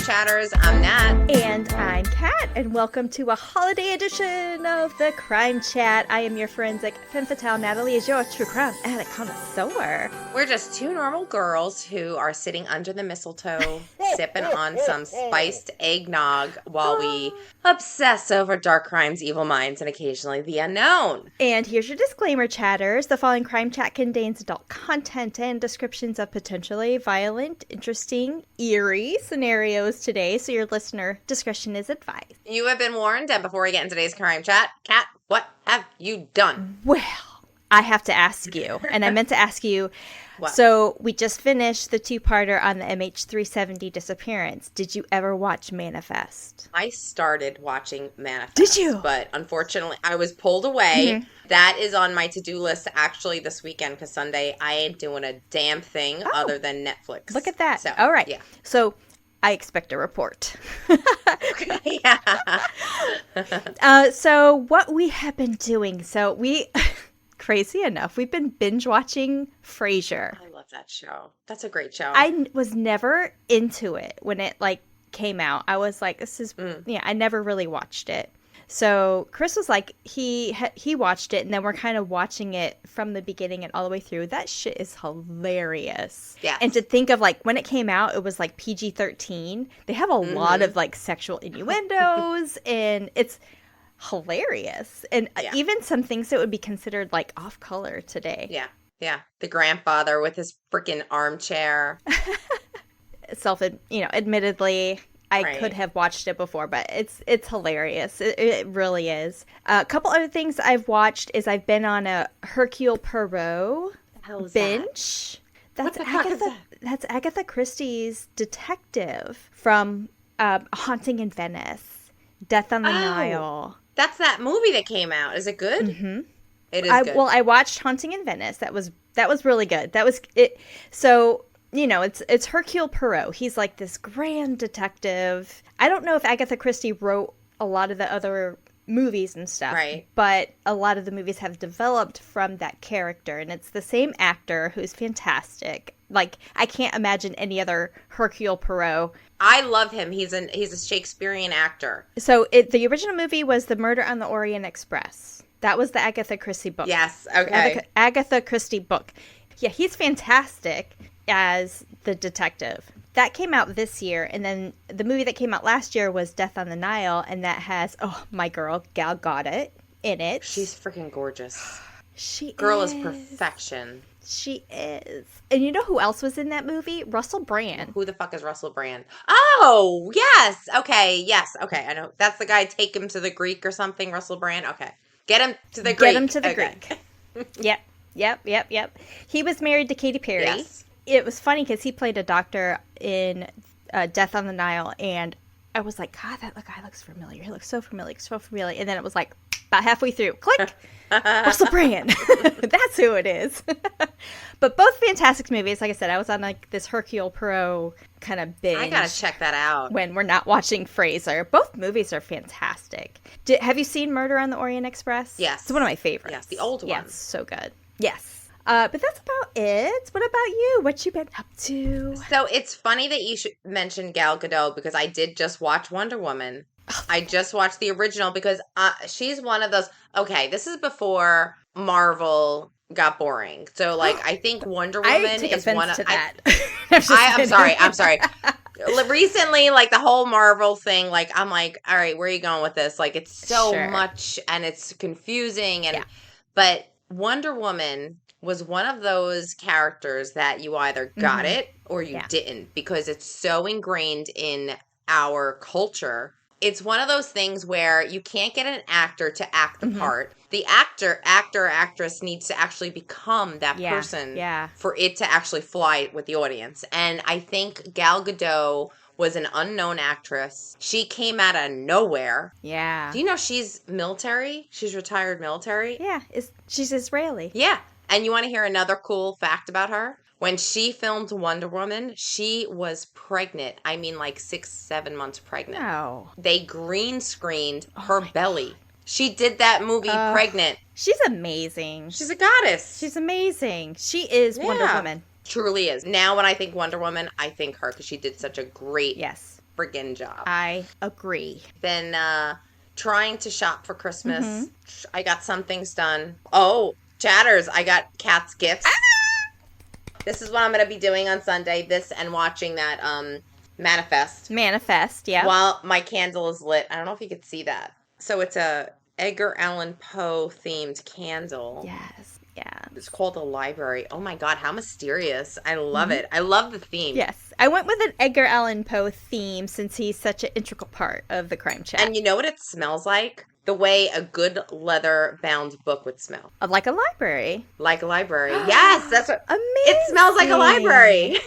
Chatters. I'm Nat. And I'm Kat, and welcome to a holiday edition of the Crime Chat. I am your forensic femme fatale. Natalie is your true crime addict connoisseur. We're just two normal girls who are sitting under the mistletoe, sipping on some spiced eggnog while we obsess over dark crimes, evil minds, and occasionally the unknown. And here's your disclaimer, chatters. The following Crime Chat contains adult content and descriptions of potentially violent, interesting, eerie scenarios today, so your listener discretion is advised. You have been warned, and before we get into today's Crime Chat, Kat, what have you done? Well, I have to ask you, and I meant to ask you, What? So we just finished the two-parter on the MH370 disappearance. Did you ever watch Manifest? I started watching Manifest. Did you? But unfortunately, I was pulled away. Mm-hmm. That is on my to-do list actually this weekend because Sunday I ain't doing a damn thing other than Netflix. Look at that. So, all right. Yeah. So I expect a report. Yeah. So what we have been doing, crazy enough, we've been binge watching Frasier. I love that show. That's a great show. I was never into it when it came out. I was like, this is, I never really watched it. So Chris was like, he watched it, and then we're kind of watching it from the beginning and all the way through. That shit is hilarious. Yeah. And to think of when it came out, it was PG-13. They have a lot of sexual innuendos, and it's hilarious. And even some things that would be considered off color today. Yeah. Yeah. The grandfather with his freaking armchair. Admittedly, I could have watched it before, but it's hilarious. It really is. A couple other things I've watched is I've been on a Hercule Poirot binge. What the fuck is that? That's Agatha Christie's detective from Haunting in Venice, Death on the Nile. That's that movie that came out. Is it good? Mm-hmm. It is good. Well, I watched Haunting in Venice. That was really good. That was it. So, it's Hercule Poirot. He's this grand detective. I don't know if Agatha Christie wrote a lot of the other movies and stuff. Right. But a lot of the movies have developed from that character. And it's the same actor who's fantastic. I can't imagine any other Hercule Poirot. I love him. He's a Shakespearean actor. So the original movie was The Murder on the Orient Express. That was the Agatha Christie book. Yes. Okay. Agatha Christie book. Yeah, he's fantastic as the detective. That came out this year, and then the movie that came out last year was Death on the Nile, and that has my girl Gal Gadot in it. She's freaking gorgeous. Girl is perfection. She is. And you know who else was in that movie? Russell Brand. Who the fuck is Russell Brand? Oh, yes. Okay. Yes. Okay. I know. That's the guy, Take Him to the Greek or something, Russell Brand. Okay. Get him to the Greek. Get him to the Greek. Yep. He was married to Katy Perry. Yes. It was funny because he played a doctor in Death on the Nile, and I was like, God, that guy looks familiar. He looks so familiar, And then it was about halfway through, click, Russell Brand. That's who it is. But both fantastic movies. Like I said, I was on this Hercule Poirot kind of binge. I gotta check that out. When we're not watching Frasier. Both movies are fantastic. Have you seen Murder on the Orient Express? Yes. It's one of my favorites. Yes, the old one. Yeah, it's so good. Yes. But that's about it. What about you? What you been up to? So it's funny that you should mention Gal Gadot because I did just watch Wonder Woman. I just watched the original because she's one of those. Okay, this is before Marvel got boring. So I think Wonder Woman is one of that. I'm sorry. Recently, the whole Marvel thing, I'm all right, where are you going with this? It's so much and it's confusing but Wonder Woman was one of those characters that you either got it or you didn't because it's so ingrained in our culture. It's one of those things where you can't get an actor to act the part. The actress needs to actually become that person for it to actually fly with the audience. And I think Gal Gadot was an unknown actress. She came out of nowhere. Yeah. Do you know she's military? She's retired military. Yeah. She's Israeli. Yeah. And you want to hear another cool fact about her? When she filmed Wonder Woman, she was pregnant. I mean, 6-7 months pregnant. No. They green screened her belly. God. She did that movie pregnant. She's amazing. She's a goddess. She's amazing. She is Wonder Woman. Truly is. Now when I think Wonder Woman, I think her because she did such a great friggin' job. I agree. Been trying to shop for Christmas. Mm-hmm. I got some things done. Oh, chatters, I got Kat's gifts. This is what I'm going to be doing on Sunday. This and watching that Manifest. Manifest, yeah. While my candle is lit. I don't know if you could see that. So it's a Edgar Allan Poe themed candle. Yes, yeah. It's called The Library. Oh my God, how mysterious. I love it. I love the theme. Yes. I went with an Edgar Allan Poe theme since he's such an integral part of the Crime Chat. And you know what it smells like? The way a good leather-bound book would smell. Like a library. Like a library. Yes, that's what. Amazing. It smells like a library.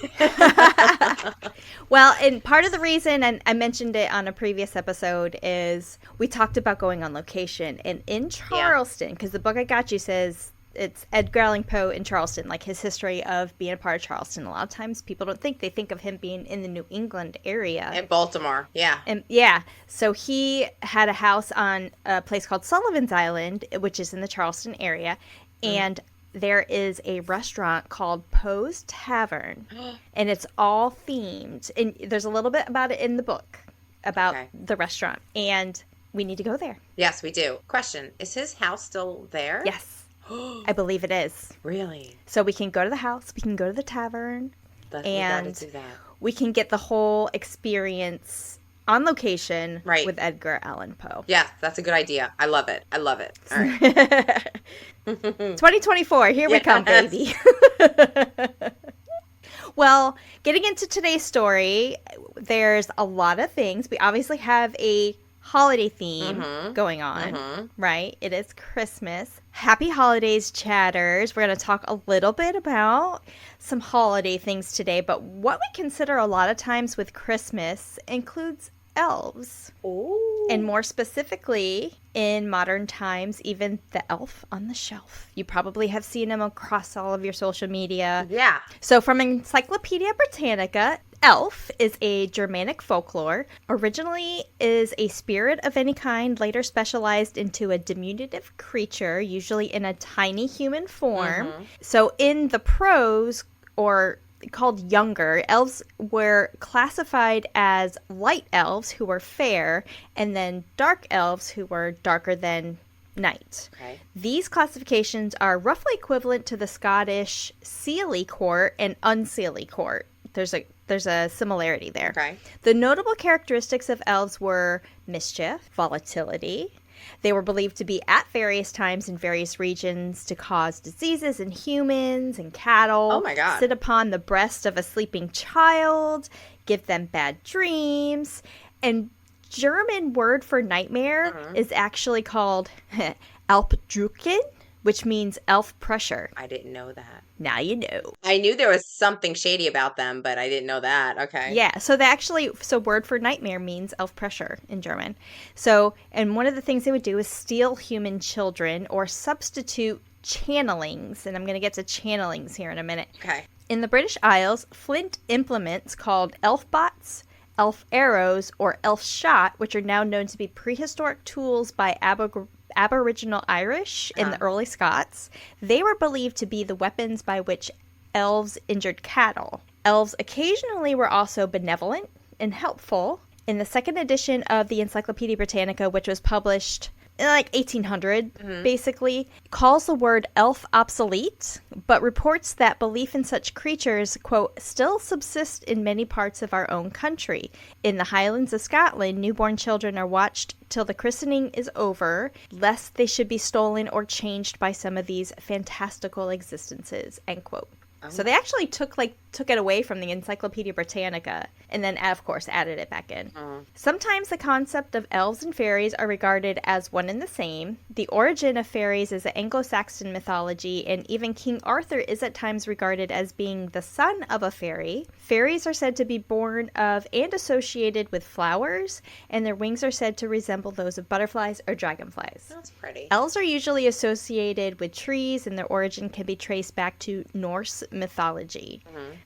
Well, and part of the reason, and I mentioned it on a previous episode, is we talked about going on location. And in Charleston, because the book I got you says it's Edgar Allan Poe in Charleston, like his history of being a part of Charleston. A lot of times people don't think. They think of him being in the New England area. In Baltimore, yeah. And yeah. So he had a house on a place called Sullivan's Island, which is in the Charleston area. And there is a restaurant called Poe's Tavern. And it's all themed. And there's a little bit about it in the book, about the restaurant. And we need to go there. Yes, we do. Question, is his house still there? Yes. I believe it is. Really? So we can go to the house, we can go to the tavern, and we gotta do that. We can get the whole experience on location with Edgar Allan Poe. Yeah, that's a good idea. I love it. I love it. All right. 2024, here we come, baby. Well, getting into today's story, there's a lot of things. We obviously have a holiday theme going on, right? It is Christmas. Happy holidays, chatters. We're going to talk a little bit about some holiday things today, but what we consider a lot of times with Christmas includes elves. Ooh. And more specifically, in modern times, even the elf on the shelf. You probably have seen him across all of your social media. Yeah. So from Encyclopedia Britannica, elf is a Germanic folklore. Originally is a spirit of any kind, later specialized into a diminutive creature, usually in a tiny human form. So in the prose, or called younger, elves were classified as light elves, who were fair, and then dark elves, who were darker than night. Okay. These classifications are roughly equivalent to the Scottish Seelie Court and Unseelie Court. There's a similarity there. Okay. The notable characteristics of elves were mischief, volatility. They were believed to be at various times in various regions to cause diseases in humans and cattle. Oh my God. Sit upon the breast of a sleeping child, give them bad dreams. And German word for nightmare is actually called Alpdrucken, which means elf pressure. I didn't know that. Now you know. I knew there was something shady about them, but I didn't know that. Okay. Yeah, so word for nightmare means elf pressure in German. So, and one of the things they would do is steal human children or substitute channelings, and I'm going to get to channelings here in a minute. Okay. In the British Isles, flint implements called elf bots, elf arrows, or elf shot, which are now known to be prehistoric tools by Aboriginal Irish in the early Scots. They were believed to be the weapons by which elves injured cattle. Elves occasionally were also benevolent and helpful. In the second edition of the Encyclopedia Britannica, which was published in like 1800, basically, calls the word elf obsolete, but reports that belief in such creatures, quote, still subsists in many parts of our own country. In the Highlands of Scotland, newborn children are watched till the christening is over, lest they should be stolen or changed by some of these fantastical existences, end quote. Oh. So they actually took it away from the Encyclopedia Britannica and then, of course, added it back in. Sometimes the concept of elves and fairies are regarded as one and the same. The origin of fairies is an Anglo-Saxon mythology, and even King Arthur is at times regarded as being the son of a fairy. Fairies are said to be born of and associated with flowers, and their wings are said to resemble those of butterflies or dragonflies. That's pretty. Elves are usually associated with trees, and their origin can be traced back to Norse mythology.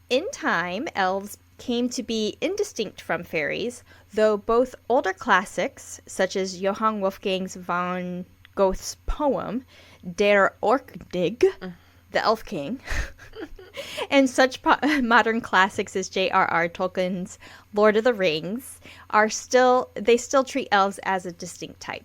In time, elves came to be indistinct from fairies, though both older classics, such as Johann Wolfgang von Goethe's poem Der Orkdig, the Elf King, And such modern classics as J.R.R. Tolkien's Lord of the Rings they still treat elves as a distinct type.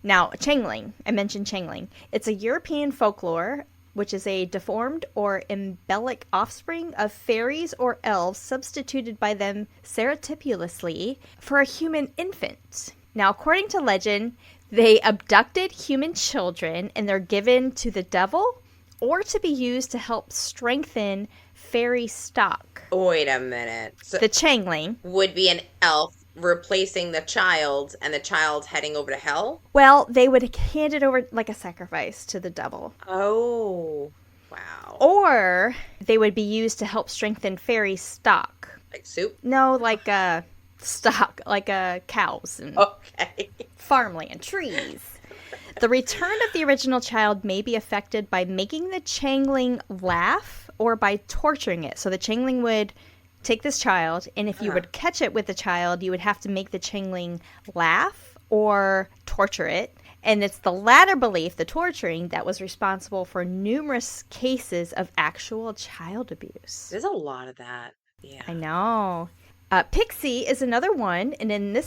Now, Changeling, I mentioned Changeling. It's a European folklore, which is a deformed or embellic offspring of fairies or elves substituted by them surreptitiously for a human infant. Now, according to legend, they abducted human children and they're given to the devil or to be used to help strengthen fairy stock. Wait a minute. So the Changeling would be an elf replacing the child and the child heading over to hell? Well, they would hand it over like a sacrifice to the devil. Oh, wow. Or they would be used to help strengthen fairy stock. Like soup? No, like stock, like cows and farmland, trees. The return of the original child may be affected by making the Changeling laugh or by torturing it. So the Changeling would take this child, and if you would catch it with the child, you would have to make the Changeling laugh or torture it. And it's the latter belief, the torturing, that was responsible for numerous cases of actual child abuse. There's a lot of that. Yeah. I know. Pixie is another one, and in the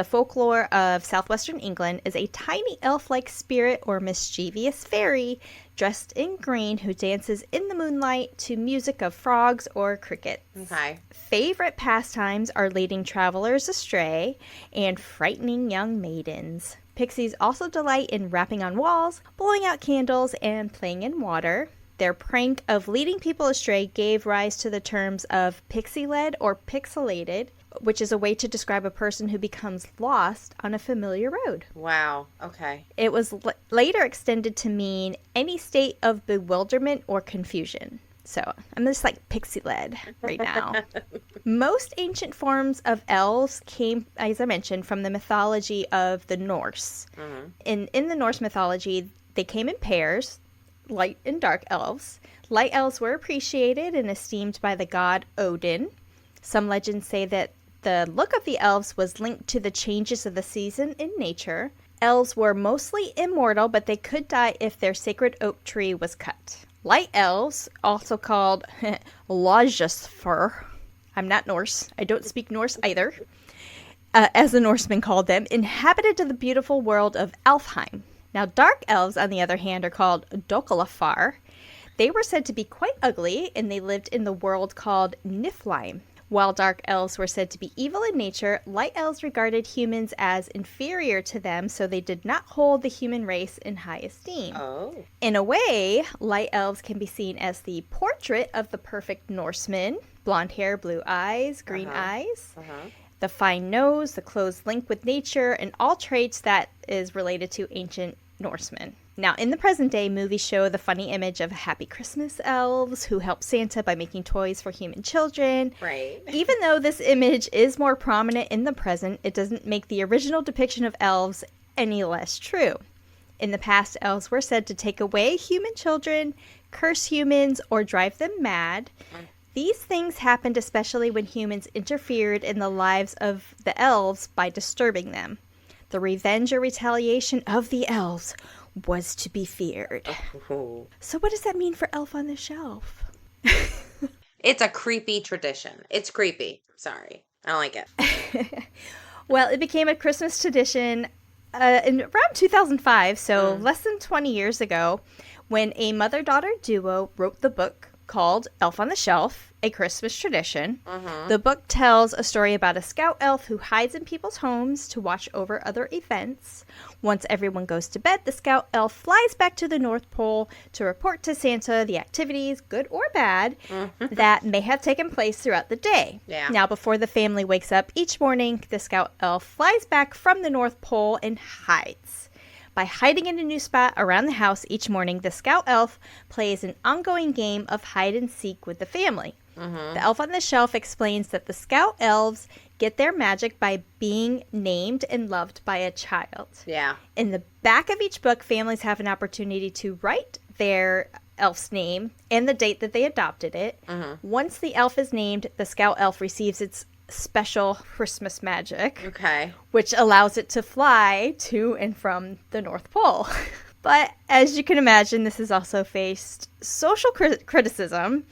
folklore of southwestern England, is a tiny elf-like spirit or mischievous fairy dressed in green who dances in the moonlight to music of frogs or crickets. Okay. Favorite pastimes are leading travelers astray and frightening young maidens. Pixies also delight in rapping on walls, blowing out candles, and playing in water. Their prank of leading people astray gave rise to the terms of pixie-led or pixelated, which is a way to describe a person who becomes lost on a familiar road. Wow. Okay. It was later extended to mean any state of bewilderment or confusion. So I'm just like pixie-led right now. Most ancient forms of elves came, as I mentioned, from the mythology of the Norse. Mm-hmm. In the Norse mythology, they came in pairs. Light and dark elves. Light elves were appreciated and esteemed by the god Odin. Some legends say that the look of the elves was linked to the changes of the season in nature. Elves were mostly immortal, but they could die if their sacred oak tree was cut. Light elves, also called Lajasfur, I'm not Norse, I don't speak Norse either, as the Norsemen called them, inhabited the beautiful world of Alfheim. Now, dark elves, on the other hand, are called Dokalafar. They were said to be quite ugly, and they lived in the world called Niflheim. While dark elves were said to be evil in nature, light elves regarded humans as inferior to them, so they did not hold the human race in high esteem. Oh. In a way, light elves can be seen as the portrait of the perfect Norseman. Blonde hair, blue eyes, green eyes. The fine nose, the close link with nature, and all traits that is related to ancient Norsemen. Now, in the present day, movies show the funny image of happy Christmas elves who help Santa by making toys for human children. Right. Even though this image is more prominent in the present, it doesn't make the original depiction of elves any less true. In the past, elves were said to take away human children, curse humans, or drive them mad. These things happened especially when humans interfered in the lives of the elves by disturbing them. The revenge or retaliation of the elves was to be feared. Oh. So what does that mean for Elf on the Shelf? It's a creepy tradition. It's creepy. Sorry. I don't like it. Well, it became a Christmas tradition in around 2005, so less than 20 years ago, when a mother-daughter duo wrote the book called Elf on the Shelf, A Christmas Tradition. The book tells a story about a scout elf who hides in people's homes to watch over other events. Once everyone goes to bed, the scout elf flies back to the North Pole to report to Santa the activities, good or bad, that may have taken place throughout the day. Yeah. Now, before the family wakes up each morning, the scout elf flies back from the North Pole and hides. By hiding in a new spot around the house each morning, the scout elf plays an ongoing game of hide and seek with the family. The Elf on the Shelf explains that the scout elves get their magic by being named and loved by a child. Yeah. In the back of each book, families have an opportunity to write their elf's name and the date that they adopted it. Once the elf is named, the scout elf receives its special Christmas magic, Okay. which allows it to fly to and from the North Pole. But as you can imagine, this has also faced social criticism.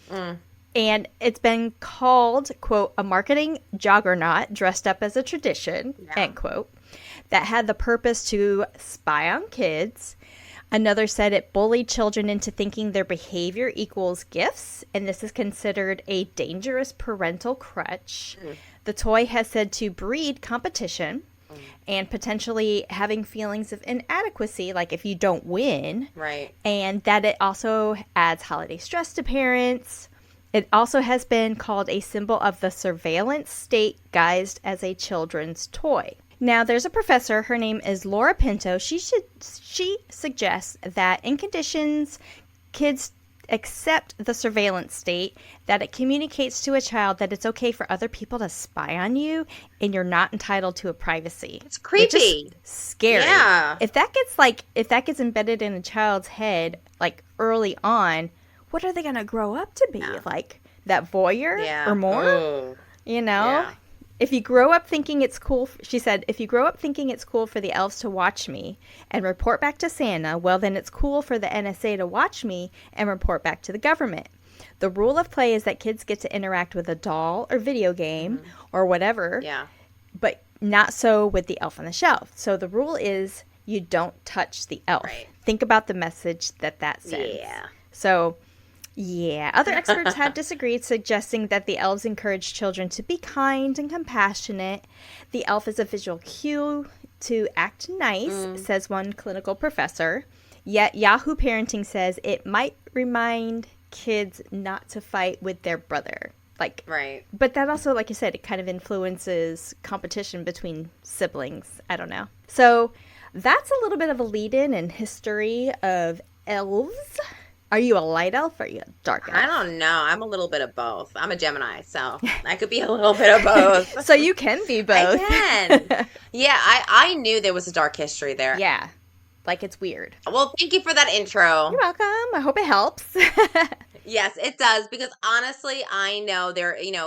And it's been called, quote, a marketing juggernaut dressed up as a tradition, end quote, that had the purpose to spy on kids. Another said it bullied children into thinking their behavior equals gifts, and this is considered a dangerous parental crutch. The toy has said to breed competition and potentially having feelings of inadequacy, like if you don't win. Right. And that it also adds holiday stress to parents. It also has been called a symbol of the surveillance state guised as a children's toy. Now, there's a professor, her name is Laura Pinto. She suggests that in conditions kids accept the surveillance state, that it communicates to a child that it's okay for other people to spy on you and you're not entitled to a privacy. It's creepy. Which is scary. Yeah. If that gets embedded in a child's head, like early on, what are they going to grow up to be? Yeah. Like that voyeur or more? Ooh. You know? Yeah. If you grow up thinking it's cool, she said, if you grow up thinking it's cool for the elves to watch me and report back to Santa, well, then it's cool for the NSA to watch me and report back to the government. The rule of play is that kids get to interact with a doll or video game or whatever, but not so with the elf on the shelf. So the rule is you don't touch the elf. Right. Think about the message that sends. Yeah. So... yeah, other experts have disagreed, suggesting that the elves encourage children to be kind and compassionate. The elf is a visual cue to act nice, says one clinical professor. Yet Yahoo Parenting says it might remind kids not to fight with their brother. Right. But that also, like you said, it kind of influences competition between siblings. I don't know. So that's a little bit of a lead-in and history of elves. Are you a light elf or are you a dark elf? I don't know. I'm a little bit of both. I'm a Gemini, so I could be a little bit of both. So you can be both. I can. Yeah, I knew there was a dark history there. Yeah. Like it's weird. Well, thank you for that intro. You're welcome. I hope it helps. Yes, it does. Because honestly, I know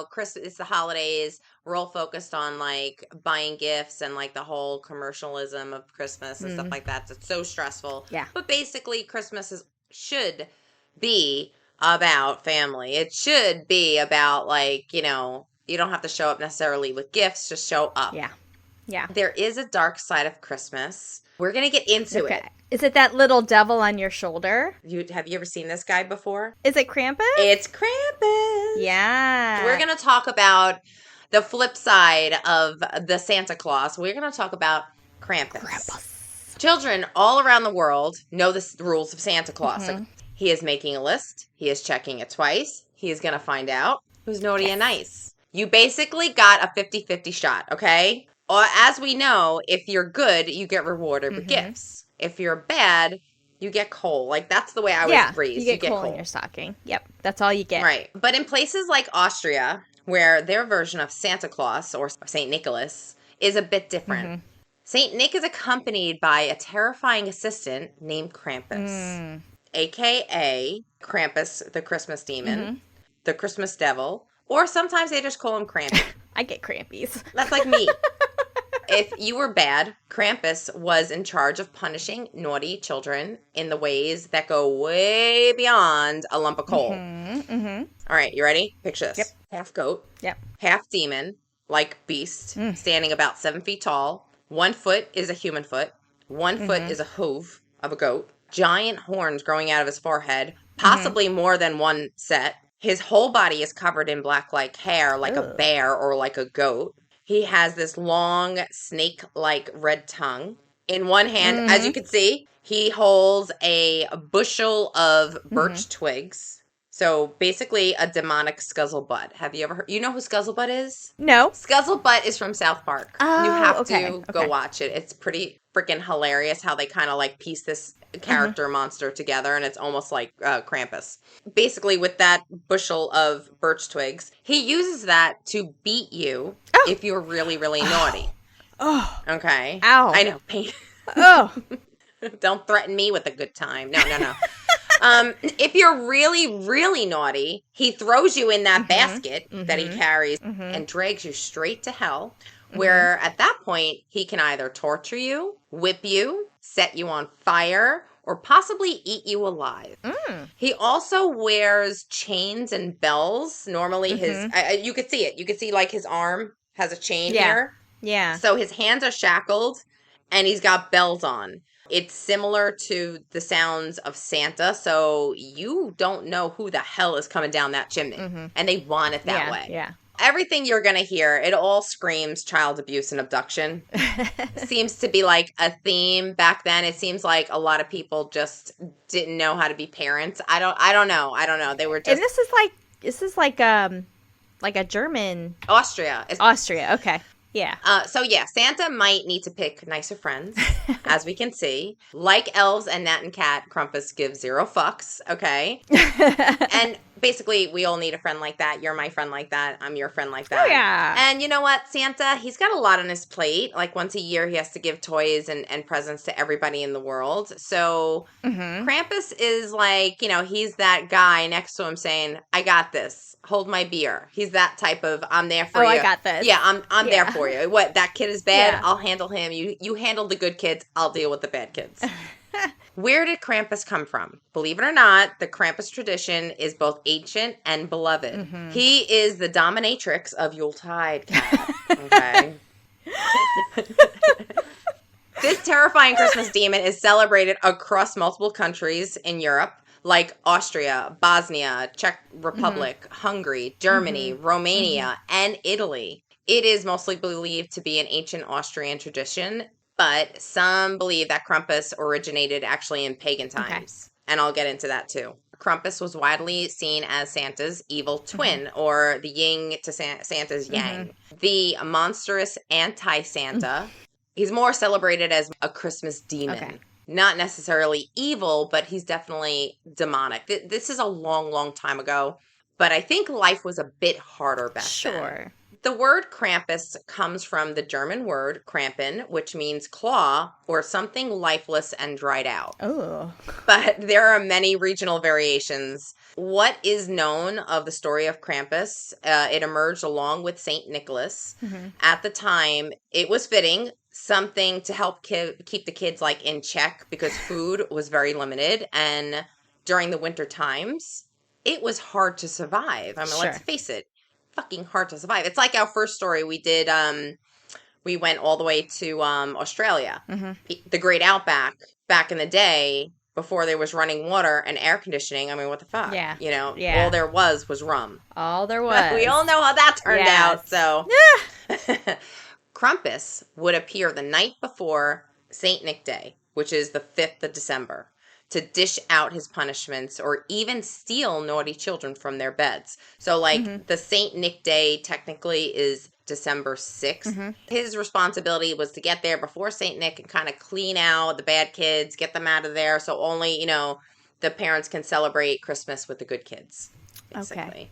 Christmas, it's the holidays. We're all focused on like buying gifts and like the whole commercialism of Christmas and stuff like that. It's so stressful. Yeah. But basically, Christmas should be about family. It should be about like, you don't have to show up necessarily with gifts, just show up. Yeah. Yeah. There is a dark side of Christmas. We're going to get into it. Is it that little devil on your shoulder? Have you ever seen this guy before? Is it Krampus? It's Krampus. Yeah. We're going to talk about the flip side of the Santa Claus. We're going to talk about Krampus. Children all around the world know the rules of Santa Claus. Like, he is making a list. He is checking it twice. He is going to find out who's naughty and nice. You basically got a 50-50 shot, okay? Or as we know, if you're good, you get rewarded with gifts. If you're bad, you get coal. Like, that's the way I was raised. You get coal in your stocking. Yep, that's all you get. Right. But in places like Austria, where their version of Santa Claus, or St. Nicholas, is a bit different. St. Nick is accompanied by a terrifying assistant named Krampus, a.k.a. Krampus, the Christmas demon, the Christmas devil, or sometimes they just call him Krampy. I get Krampies. That's like me. If you were bad, Krampus was in charge of punishing naughty children in the ways that go way beyond a lump of coal. All right, you ready? Picture this. Yep. Half goat. Yep. Half demon, like beast, standing about 7 feet tall. 1 foot is a human foot. 1 foot is a hoof of a goat. Giant horns growing out of his forehead, possibly more than one set. His whole body is covered in black-like hair, like a bear or like a goat. He has this long, snake-like red tongue. In one hand, as you can see, he holds a bushel of birch twigs. So basically a demonic Scuzzlebutt. Have you ever heard? You know who Scuzzlebutt is? No. Scuzzlebutt is from South Park. Oh, you have to go watch it. It's pretty freaking hilarious how they kind of like piece this character monster together, and it's almost like Krampus. Basically, with that bushel of birch twigs, he uses that to beat you if you're really, really naughty. Oh. Okay. Ow. I know. Pain. Oh. Don't threaten me with a good time. No. If you're really, really naughty, he throws you in that basket that he carries and drags you straight to hell, where at that point, he can either torture you, whip you, set you on fire, or possibly eat you alive. He also wears chains and bells. Normally you could see it. You could see like his arm has a chain here. Yeah. So his hands are shackled and he's got bells on. It's similar to the sounds of Santa, so you don't know who the hell is coming down that chimney. And they want it that way. Yeah. Everything you're going to hear, it all screams child abuse and abduction. Seems to be like a theme back then. It seems like a lot of people just didn't know how to be parents. I don't know. They were just... And this is like a German... Austria. Okay. Yeah. So Santa might need to pick nicer friends, as we can see. Like Elves and Nat and Cat, Krampus gives 0 fucks, okay? And basically, we all need a friend like that. You're my friend like that. I'm your friend like that. Oh, yeah. And you know what? Santa, he's got a lot on his plate. Like, once a year, he has to give toys and presents to everybody in the world. So, Krampus is like, he's that guy next to him saying, I got this. Hold my beer. He's that type of, I'm there for you. Oh, I got this. Yeah, I'm there for you. What, that kid is bad? Yeah. I'll handle him. You handle the good kids. I'll deal with the bad kids. Where did Krampus come from? Believe it or not, the Krampus tradition is both ancient and beloved. He is the dominatrix of Yuletide, Cat. Okay. This terrifying Christmas demon is celebrated across multiple countries in Europe, like Austria, Bosnia, Czech Republic, Hungary, Germany, Romania, and Italy. It is mostly believed to be an ancient Austrian tradition, but some believe that Krampus originated actually in pagan times. And I'll get into that too. Krampus was widely seen as Santa's evil twin, or the yin to Santa's yang. The monstrous anti-Santa. He's more celebrated as a Christmas demon. Okay. Not necessarily evil, but he's definitely demonic. This is a long, long time ago, but I think life was a bit harder back then. The word Krampus comes from the German word Krampen, which means claw or something lifeless and dried out. Oh. But there are many regional variations. What is known of the story of Krampus, it emerged along with St. Nicholas. At the time, it was fitting, something to help keep the kids like in check because food was very limited. And during the winter times, it was hard to survive. I mean, let's face it. Fucking hard to survive. It's like our first story we did. We went all the way to Australia, the Great Outback. Back in the day, before there was running water and air conditioning. I mean, what the fuck? Yeah, all there was rum. All there was. We all know how that turned out. So, Krampus would appear the night before Saint Nick Day, which is the 5th of December, to dish out his punishments or even steal naughty children from their beds. So, the St. Nick Day technically is December 6th. His responsibility was to get there before St. Nick and kind of clean out the bad kids, get them out of there, so only, the parents can celebrate Christmas with the good kids, basically. Okay.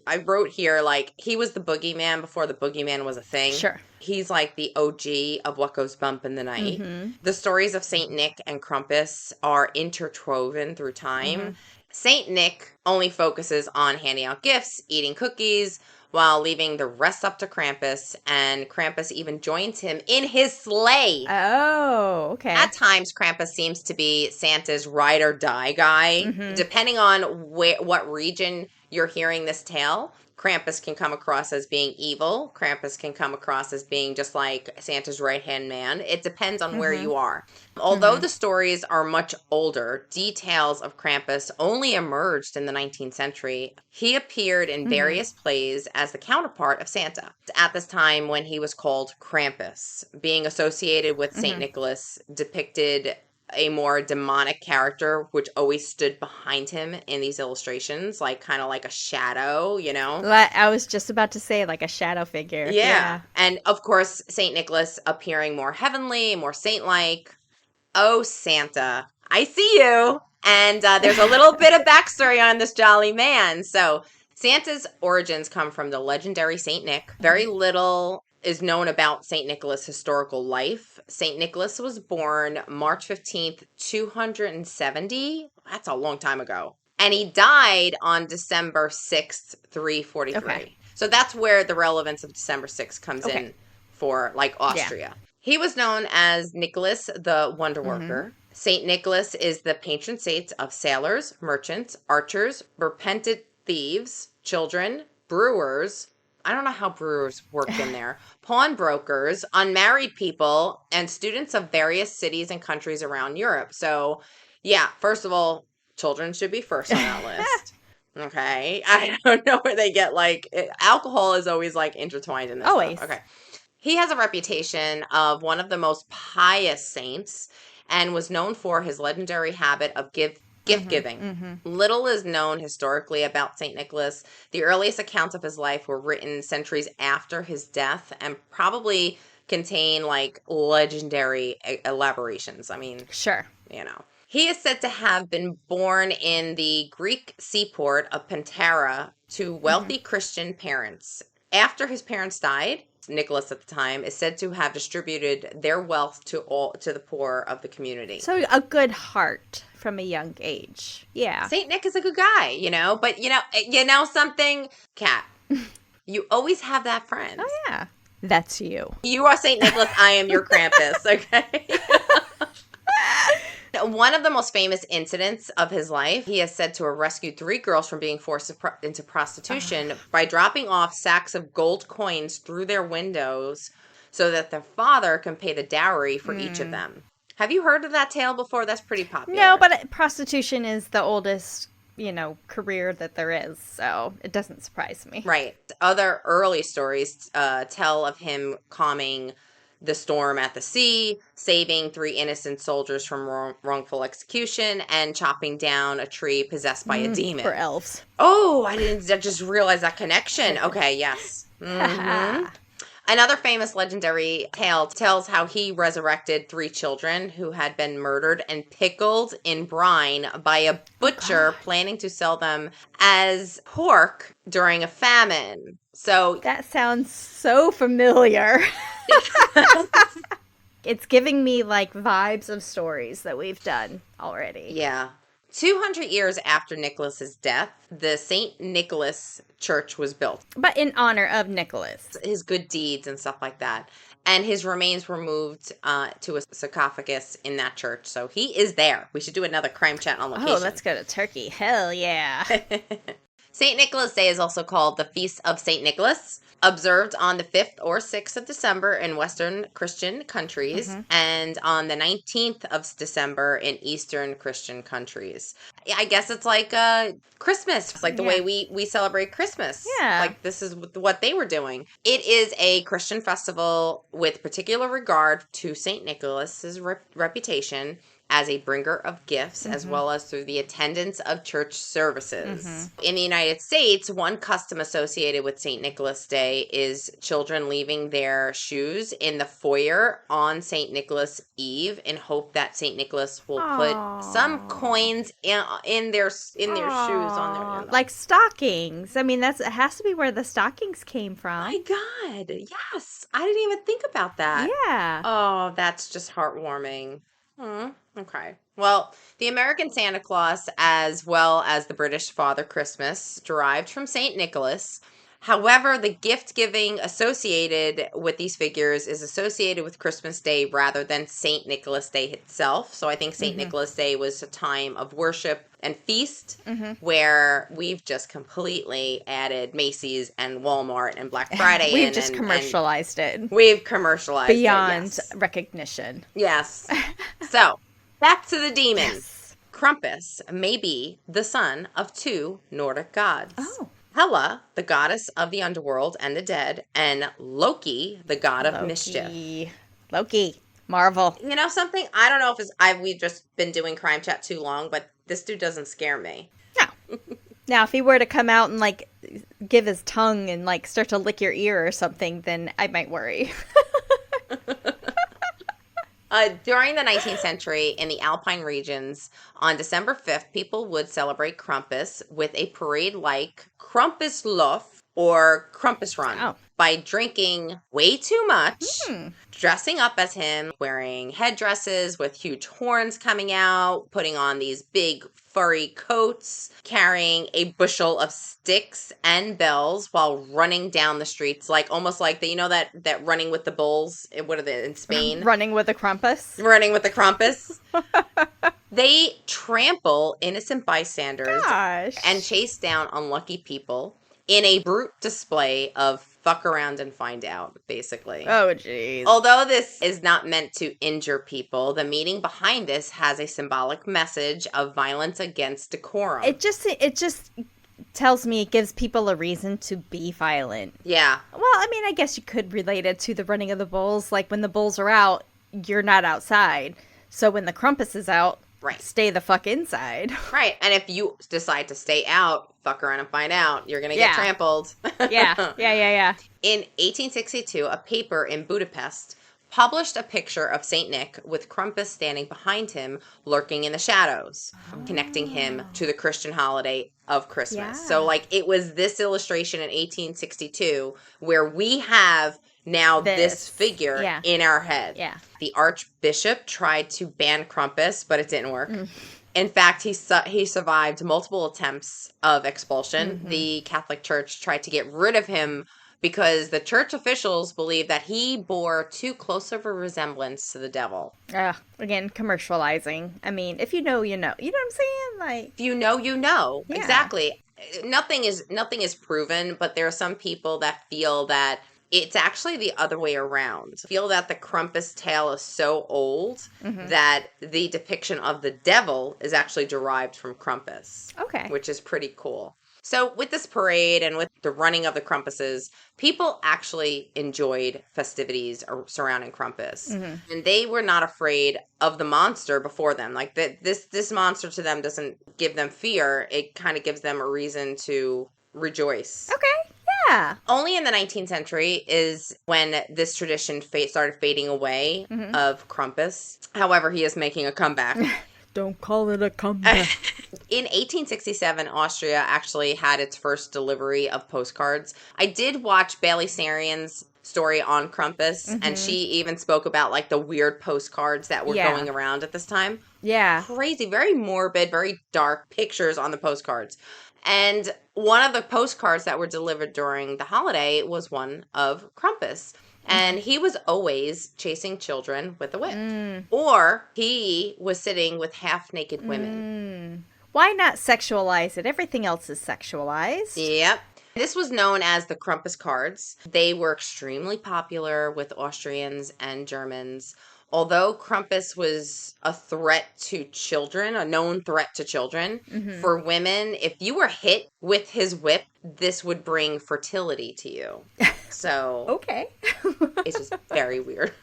I wrote here, he was the boogeyman before the boogeyman was a thing. Sure. He's like the OG of what goes bump in the night. The stories of St. Nick and Krampus are interwoven through time. St. Nick only focuses on handing out gifts, eating cookies, while leaving the rest up to Krampus, and Krampus even joins him in his sleigh. Oh, okay. At times, Krampus seems to be Santa's ride or die guy. Depending on what region you're hearing this tale, Krampus can come across as being evil. Krampus can come across as being just like Santa's right-hand man. It depends on where you are. Although the stories are much older, details of Krampus only emerged in the 19th century. He appeared in various plays as the counterpart of Santa. At this time when he was called Krampus, being associated with St. Nicholas, depicted a more demonic character, which always stood behind him in these illustrations, kind of like a shadow, I was just about to say, like a shadow figure. Yeah. And of course, St. Nicholas appearing more heavenly, more saint-like. Oh, Santa, I see you. And there's a little bit of backstory on this jolly man. So Santa's origins come from the legendary St. Nick. Very little is known about St. Nicholas' historical life. St. Nicholas was born March 15th, 270. That's a long time ago. And he died on December 6th, 343. Okay. So that's where the relevance of December 6th comes in for Austria. Yeah. He was known as Nicholas the Wonder Worker. St. Nicholas is the patron saint of sailors, merchants, archers, repentant thieves, children, brewers. I don't know how brewers work in there. Pawnbrokers, unmarried people, and students of various cities and countries around Europe. So, yeah, first of all, children should be first on that list. Okay. I don't know where they get alcohol is always intertwined in this Always. stuff. Okay. He has a reputation of one of the most pious saints and was known for his legendary habit of gift giving. Mm-hmm. Little is known historically about St. Nicholas. The earliest accounts of his life were written centuries after his death and probably contain legendary elaborations. I mean, sure. He is said to have been born in the Greek seaport of Patara to wealthy Christian parents. After his parents died, Nicholas at the time is said to have distributed their wealth to the poor of the community. So a good heart from a young age. Yeah. Saint Nick is a good guy, but you know something, Kat, you always have that friend. Oh yeah. That's you. You are Saint Nicholas, I am your Krampus, okay? One of the most famous incidents of his life, he is said to have rescued 3 girls from being forced into prostitution by dropping off sacks of gold coins through their windows so that their father can pay the dowry for each of them. Have you heard of that tale before? That's pretty popular. No, but prostitution is the oldest, career that there is, so it doesn't surprise me. Right. Other early stories tell of him calming the storm at the sea, saving 3 innocent soldiers from wrongful execution, and chopping down a tree possessed by a demon. For elves. Oh, I just realize that connection. Okay, yes. Mm-hmm. Another famous legendary tale tells how he resurrected 3 children who had been murdered and pickled in brine by a butcher planning to sell them as pork during a famine. So that sounds so familiar. It's giving me vibes of stories that we've done already. Yeah. 200 years after Nicholas's death, the St. Nicholas Church was built. But in honor of Nicholas. His good deeds and stuff like that. And his remains were moved to a sarcophagus in that church. So he is there. We should do another crime chat on location. Oh, let's go to Turkey. Hell yeah. St. Nicholas Day is also called the Feast of St. Nicholas, observed on the 5th or 6th of December in Western Christian countries and on the 19th of December in Eastern Christian countries. I guess it's like Christmas. It's like the way we celebrate Christmas. Yeah. Like this is what they were doing. It is a Christian festival with particular regard to St. Nicholas's reputation as a bringer of gifts, as well as through the attendance of church services. In the United States, one custom associated with St. Nicholas Day is children leaving their shoes in the foyer on St. Nicholas Eve in hope that St. Nicholas will put some coins in their shoes on their like stockings. I mean, it has to be where the stockings came from. My God, yes. I didn't even think about that. Yeah. Oh, that's just heartwarming. Okay. Well, the American Santa Claus, as well as the British Father Christmas, derived from St. Nicholas. However, the gift giving associated with these figures is associated with Christmas Day rather than St. Nicholas Day itself. So I think St. Nicholas Day was a time of worship and feast where we've just completely added Macy's and Walmart and Black Friday. We've just commercialized it. We've commercialized beyond it, yes. recognition. Yes. So, back to the demons. Yes. Krampus may be the son of 2 Nordic gods. Oh. Hela, the goddess of the underworld and the dead, and Loki, the god of mischief. Loki. Marvel. You know something? I don't know if we've just been doing crime chat too long, but this dude doesn't scare me. No. Now, if he were to come out and give his tongue and start to lick your ear or something, then I might worry. During the 19th century in the Alpine regions, on December 5th, people would celebrate Krampus with a parade like Krampuslauf, or Krampus Run Oh. by drinking way too much, Hmm. dressing up as him, wearing headdresses with huge horns coming out, putting on these big furry coats, carrying a bushel of sticks and bells while running down the streets, like almost like the, that running with the bulls. What are they in Spain? Running with a Krampus. Running with the Krampus. They trample innocent bystanders and chase down unlucky people in a brute display of fuck around and find out, basically. Oh, jeez. Although this is not meant to injure people, the meaning behind this has a symbolic message of violence against decorum. It just tells me it gives people a reason to be violent. Yeah. Well, I mean, I guess you could relate it to the running of the bulls. Like, when the bulls are out, you're not outside. So when the Krampus is out, right, stay the fuck inside. Right. And if you decide to stay out, fuck around and find out, you're going to get trampled. Yeah. In 1862, a paper in Budapest published a picture of St. Nick with Krampus standing behind him, lurking in the shadows, connecting him to the Christian holiday of Christmas. Yeah. So, like, it was this illustration in 1862 where we have now this figure in our head. Yeah. The Archbishop tried to ban Krampus, but it didn't work. In fact, he survived multiple attempts of expulsion. The Catholic Church tried to get rid of him because the church officials believed that he bore too close of a resemblance to the devil. Again, commercializing. I mean, if you know, you know. You know what I'm saying? Like, if you know, you know. Yeah. Exactly. Nothing is proven, but there are some people that feel that it's actually the other way around. Feel that the Krampus tale is so old that the depiction of the devil is actually derived from Krampus. Okay. Which is pretty cool. So with this parade and with the running of the Krampuses, people actually enjoyed festivities surrounding Krampus. And they were not afraid of the monster before them. Like, this monster to them doesn't give them fear. It kind of gives them a reason to rejoice. Okay. Yeah. Only in the 19th century is when this tradition started fading away of Krampus. However, he is making a comeback. Don't call it a comeback. In 1867, Austria actually had its first delivery of postcards. I did watch Bailey Sarian's story on Krampus, and she even spoke about, like, the weird postcards that were going around at this time. Yeah. Crazy, very morbid, very dark pictures on the postcards. And one of the postcards that were delivered during the holiday was one of Krampus. And he was always chasing children with a whip. Or he was sitting with half-naked women. Why not sexualize it? Everything else is sexualized. Yep. This was known as the Krampus cards. They were extremely popular with Austrians and Germans. Although Krampus was a threat to children, a known threat to children, for women, if you were hit with his whip, this would bring fertility to you. So, okay. It's just very weird.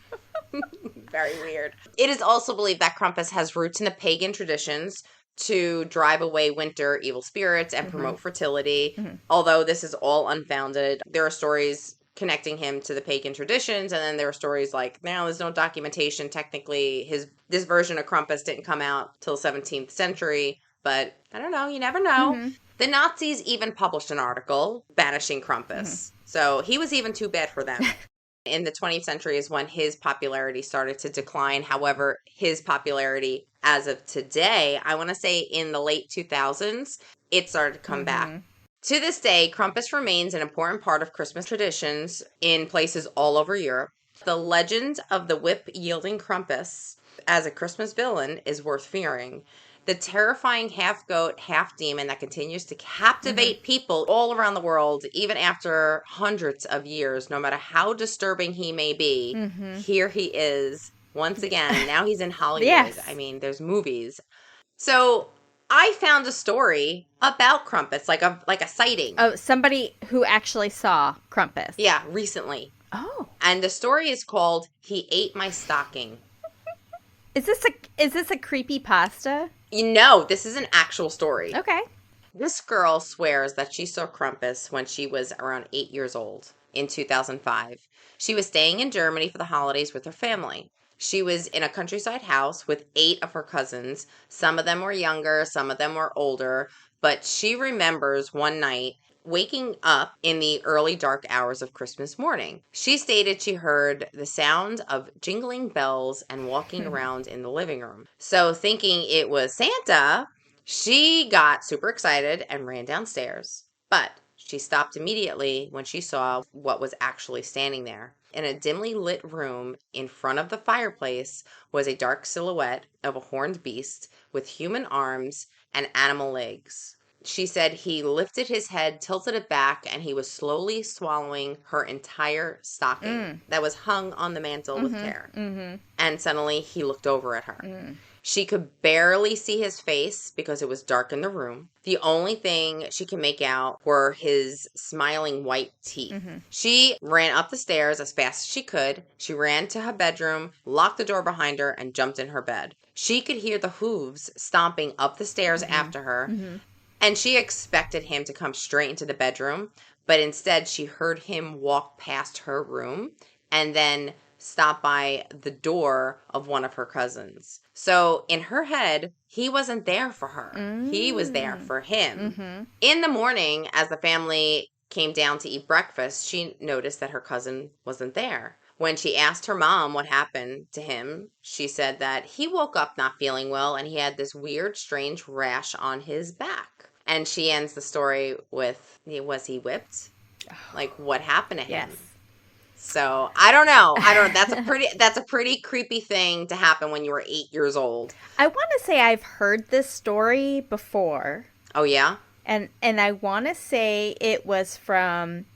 Very weird. It is also believed that Krampus has roots in the pagan traditions to drive away winter evil spirits and promote fertility. Although this is all unfounded, there are stories connecting him to the pagan traditions, and then there are stories like, now there's no documentation. Technically, this version of Krampus didn't come out till 17th century, but I don't know. You never know. The Nazis even published an article banishing Krampus. So he was even too bad for them. In the 20th century is when his popularity started to decline. However, his popularity as of today, I want to say in the late 2000s, it started to come back. To this day, Krampus remains an important part of Christmas traditions in places all over Europe. The legend of the whip-yielding Krampus as a Christmas villain is worth fearing. The terrifying half-goat, half-demon that continues to captivate people all around the world, even after hundreds of years, no matter how disturbing he may be, here he is once again. Now he's in Hollywood. Yes. I mean, there's movies. So I found a story about Krampus, like a sighting. Oh, somebody who actually saw Krampus. Yeah, recently. Oh. And the story is called "He Ate My Stocking." Is this a creepy pasta? No, this is an actual story. Okay. This girl swears that she saw Krampus when she was around 8 years old in 2005. She was staying in Germany for the holidays with her family. She was in a countryside house with 8 of her cousins. Some of them were younger, some of them were older, but she remembers one night waking up in the early dark hours of Christmas morning. She stated she heard the sound of jingling bells and walking around in the living room. So thinking it was Santa, she got super excited and ran downstairs. But she stopped immediately when she saw what was actually standing there. In a dimly lit room in front of the fireplace was a dark silhouette of a horned beast with human arms and animal legs. She said he lifted his head, tilted it back, and he was slowly swallowing her entire stocking that was hung on the mantle with care. And suddenly he looked over at her. She could barely see his face because it was dark in the room. The only thing she could make out were his smiling white teeth. She ran up the stairs as fast as she could. She ran to her bedroom, locked the door behind her, and jumped in her bed. She could hear the hooves stomping up the stairs after her. And she expected him to come straight into the bedroom, but instead she heard him walk past her room and then stop by the door of one of her cousins. So in her head, he wasn't there for her. He was there for him. In the morning, as the family came down to eat breakfast, she noticed that her cousin wasn't there. When she asked her mom what happened to him, she said that he woke up not feeling well and he had this weird, strange rash on his back. And she ends the story with, was he whipped? Like, what happened to him? Yes. So, I don't know. That's a pretty creepy thing to happen when you were 8 years old. I want to say I've heard this story before. Oh, yeah? And I want to say it was from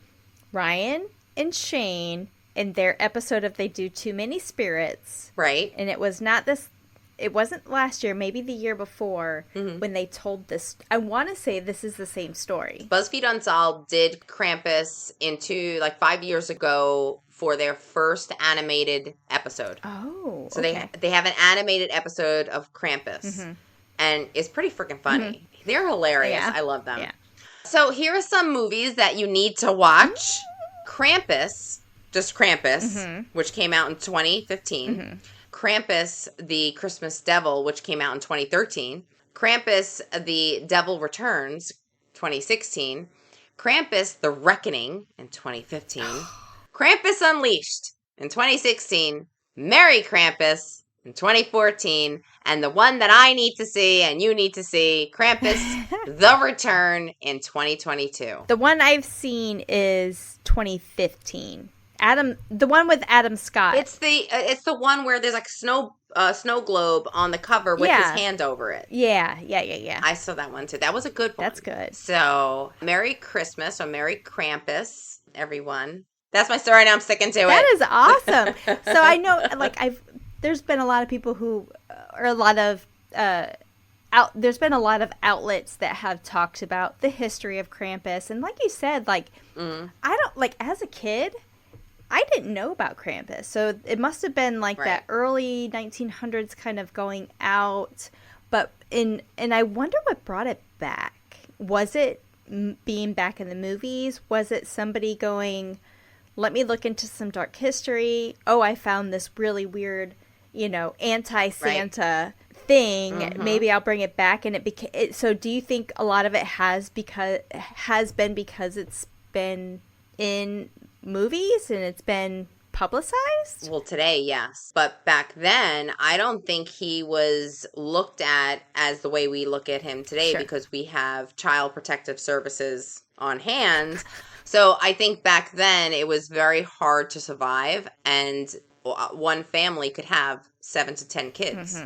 Ryan and Shane in their episode of They Do Too Many Spirits. Right. And it was not this... It wasn't last year, maybe the year before, when they told this. I want to say this is the same story. BuzzFeed Unsolved did Krampus into, 5 years ago for their first animated episode. Oh, so they have an animated episode of Krampus. And it's pretty freaking funny. They're hilarious. Yeah. I love them. Yeah. So here are some movies that you need to watch. Krampus, just Krampus, which came out in 2015. Krampus, the Christmas Devil, which came out in 2013. Krampus, the Devil Returns, 2016. Krampus, The Reckoning, in 2015. Krampus Unleashed, in 2016. Merry Krampus, in 2014. And the one that I need to see and you need to see, Krampus, The Return, in 2022. The one I've seen is 2015. The one with Adam Scott. It's the one where there's snow globe on the cover with his hand over it. Yeah. I saw that one too. That was a good one. That's good. So, Merry Christmas or Merry Krampus, everyone. That's my story. Now I'm sticking to it. That is awesome. So I know, there's been a lot of people who, or a lot of there's been a lot of outlets that have talked about the history of Krampus, and like you said, I don't as a kid. I didn't know about Krampus, so it must have been that early 1900s kind of going out. But and I wonder what brought it back. Was it being back in the movies? Was it somebody going, let me look into some dark history? Oh, I found this really weird, anti-Santa thing. Maybe I'll bring it back. And it became. So do you think a lot of it has been because it's been in movies and it's been publicized? Well, today, yes. But back then, I don't think he was looked at as the way we look at him today because we have child protective services on hand. So I think back then it was very hard to survive, and one family could have 7 to 10 kids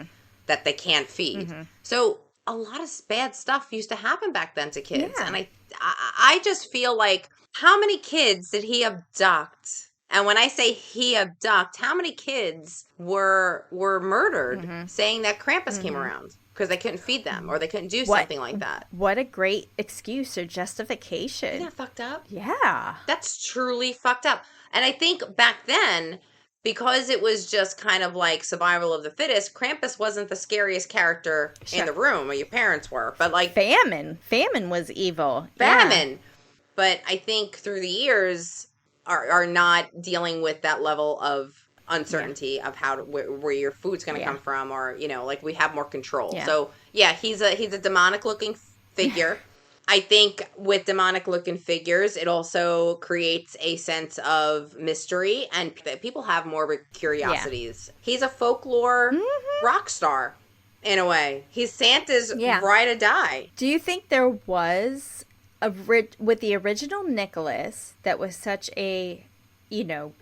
that they can't feed. So a lot of bad stuff used to happen back then to kids. Yeah. And I just feel like, how many kids did he abduct? And when I say he abduct, how many kids were murdered saying that Krampus came around because they couldn't feed them or they couldn't do something like that? What a great excuse or justification. Isn't that fucked up? Yeah. That's truly fucked up. And I think back then, because it was just kind of like survival of the fittest, Krampus wasn't the scariest character in the room, or your parents were. But Famine was evil. Famine. Yeah. But I think through the years are not dealing with that level of uncertainty of where your food's going to come from, or we have more control. Yeah. So he's a demonic looking figure. I think with demonic looking figures, it also creates a sense of mystery and that people have more curiosities. Yeah. He's a folklore rock star in a way. He's Santa's ride or die. Do you think there was with the original Nicholas that was such a,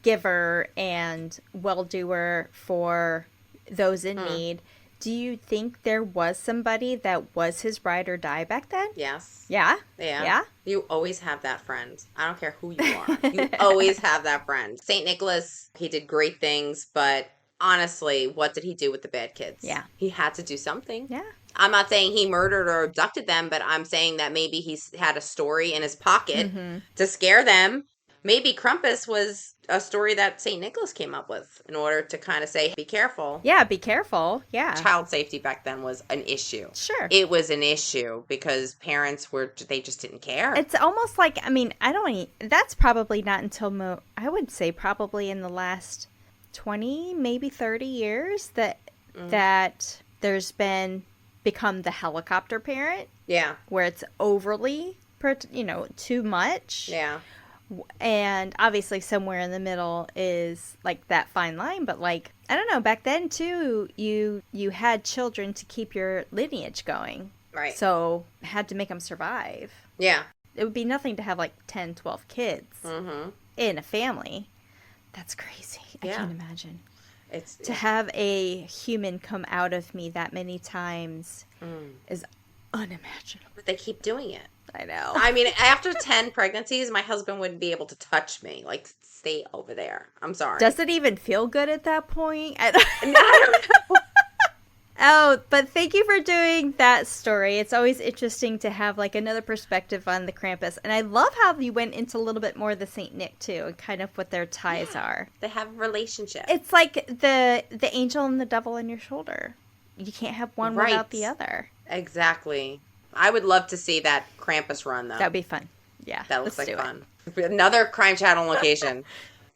giver and well-doer for those in need? Do you think there was somebody that was his ride or die back then? Yes. Yeah? Yeah. You always have that friend. I don't care who you are. You always have that friend. St. Nicholas, he did great things, but honestly, what did he do with the bad kids? Yeah. He had to do something. Yeah. I'm not saying he murdered or abducted them, but I'm saying that maybe he's had a story in his pocket to scare them. Maybe Krampus was a story that St. Nicholas came up with in order to kind of say, be careful. Yeah, be careful. Yeah. Child safety back then was an issue. Sure. It was an issue because parents they just didn't care. It's almost like, that's probably not until, I would say probably in the last 20, maybe 30 years that there's become the helicopter parent. Yeah. Where it's overly, too much. Yeah. And obviously somewhere in the middle is like that fine line, but like, I don't know, back then too, you had children to keep your lineage going. Right. So had to make them survive. Yeah. It would be nothing to have like 10, 12 kids in a family. That's crazy. Yeah. I can't imagine. To have a human come out of me that many times is unimaginable. But they keep doing it. I know. I mean, after 10 pregnancies, my husband wouldn't be able to touch me. Like, stay over there. I'm sorry. Does it even feel good at that point? I don't know. Oh, but thank you for doing that story. It's always interesting to have, like, another perspective on the Krampus. And I love how you went into a little bit more of the St. Nick, too, and kind of what their ties are. They have a relationship. It's like the angel and the devil on your shoulder. You can't have one without the other. Exactly. I would love to see that Krampus run, though. That'd be fun. Yeah. That looks like fun. Another crime channel location.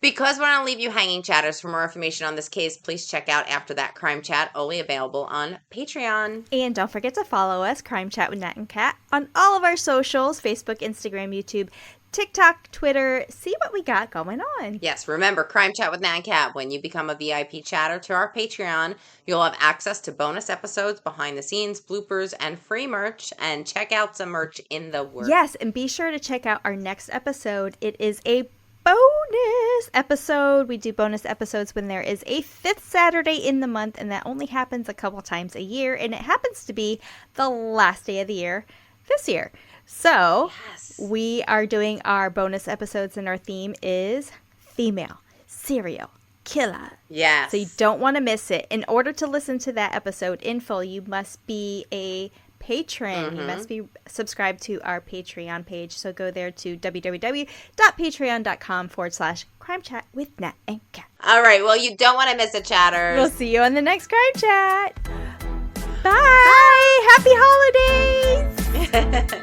Because we're going to leave you hanging, chatters. For more information on this case, please check out After That Crime Chat, only available on Patreon. And don't forget to follow us, Crime Chat with Nat and Kat, on all of our socials, Facebook, Instagram, YouTube, TikTok, Twitter. See what we got going on. Yes, remember, Crime Chat with Nat and Kat. When you become a VIP chatter to our Patreon, you'll have access to bonus episodes, behind the scenes, bloopers, and free merch. And check out some merch in the works. Yes, and be sure to check out our next episode. It is a bonus episode. We do bonus episodes when there is a 5th Saturday in the month, and that only happens a couple times a year, and it happens to be the last day of the year this year. So we are doing our bonus episodes, and our theme is female serial killer. Yes. So you don't want to miss it. In order to listen to that episode in full, you must be a patron. You must be subscribed to our Patreon page. So go there to www.patreon.com/crime chat with Nat and Kat. All right. Well, you don't want to miss it, chatters. We'll see you on the next Crime Chat. Bye. Happy holidays.